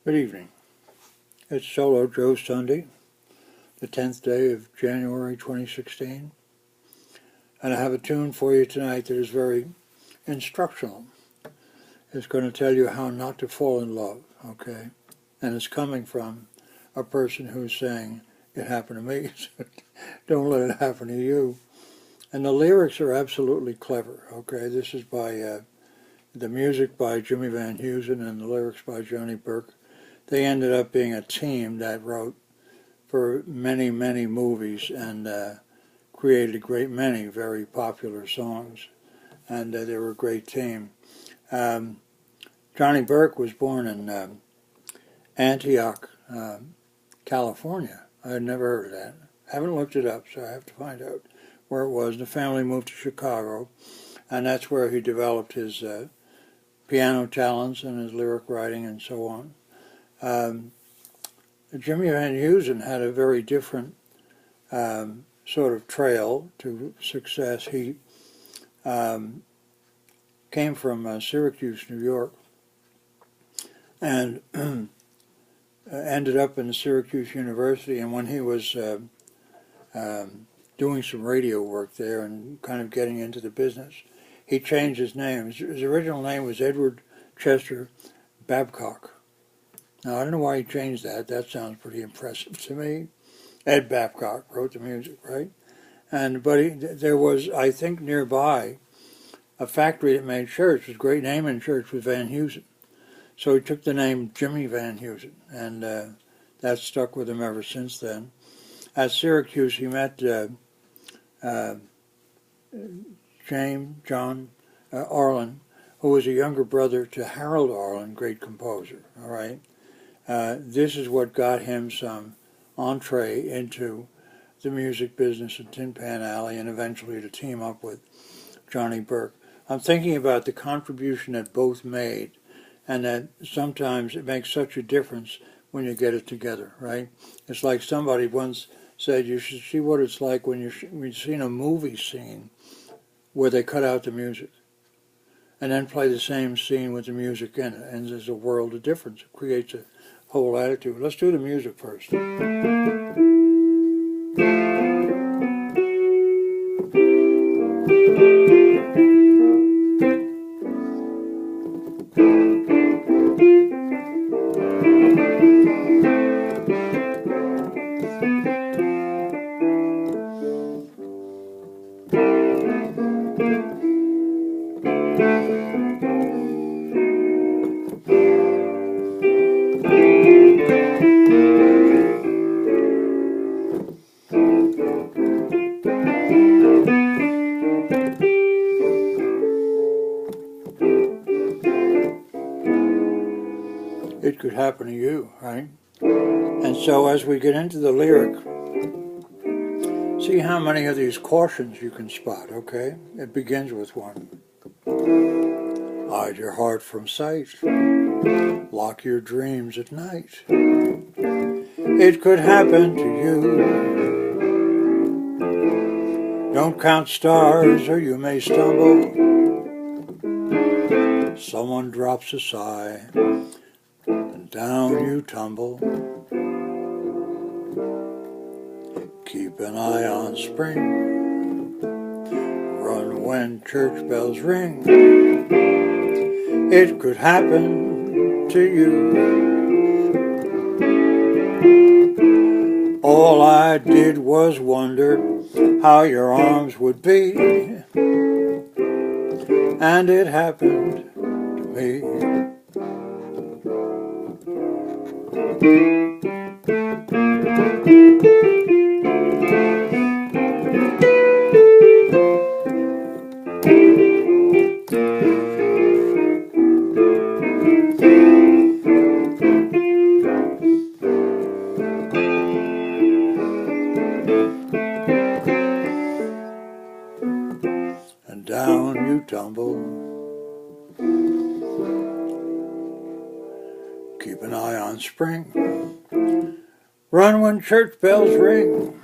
Good evening. It's Solo Joe Sunday, the 10th day of January 2016, and I have a tune for you tonight that is very instructional. It's going to tell you how not to fall in love, okay? And it's coming from a person who's saying, it happened to me, so don't let it happen to you. And the lyrics are absolutely clever, okay? This is by the music by Jimmy Van Heusen and the lyrics by Johnny Burke. They ended up being a team that wrote for many, many movies and created a great many very popular songs. And they were a great team. Johnny Burke was born in Antioch, California. I had never heard of that. I haven't looked it up, so I have to find out where it was. The family moved to Chicago, and that's where he developed his piano talents and his lyric writing and so on. Jimmy Van Heusen had a very different sort of trail to success. He came from Syracuse, New York, and ended up in Syracuse University. And when he was doing some radio work there and kind of getting into the business, he changed his name. His original name was Edward Chester Babcock. Now, I don't know why he changed that. That sounds pretty impressive to me. Ed Babcock wrote the music, right? But there was, I think, nearby a factory that made shirts. His great name in shirts was Van Heusen. So he took the name Jimmy Van Heusen, and that stuck with him ever since then. At Syracuse, he met John Arlen, who was a younger brother to Harold Arlen, great composer, all right? This is what got him some entree into the music business at Tin Pan Alley and eventually to team up with Johnny Burke. I'm thinking about the contribution that both made, and that sometimes it makes such a difference when you get it together, right? It's like somebody once said, you should see what it's like when you've seen a movie scene where they cut out the music and then play the same scene with the music in it, and there's a world of difference. It creates a whole attitude. Let's do the music first. It could happen to you, right? And so as we get into the lyric, see how many of these cautions you can spot, okay? It begins with one. Hide your heart from sight. Lock your dreams at night. It could happen to you. Don't count stars or you may stumble. Someone drops a sigh. Down you tumble. Keep an eye on spring. Run when church bells ring. It could happen to you. All I did was wonder how your arms would be, and it happened to me. And down you tumble. Keep an eye on spring. Run when church bells ring.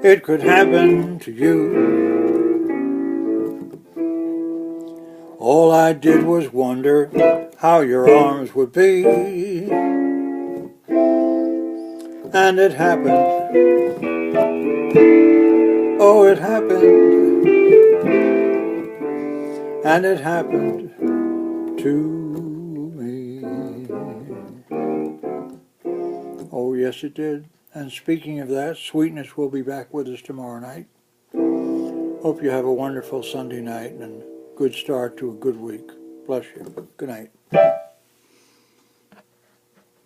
It could happen to you. All I did was wonder how your arms would be, And it happened. Oh, it happened. And it happened to me. Oh, yes, it did. And speaking of that, Sweetness will be back with us tomorrow night. Hope you have a wonderful Sunday night and a good start to a good week. Bless you. Good night.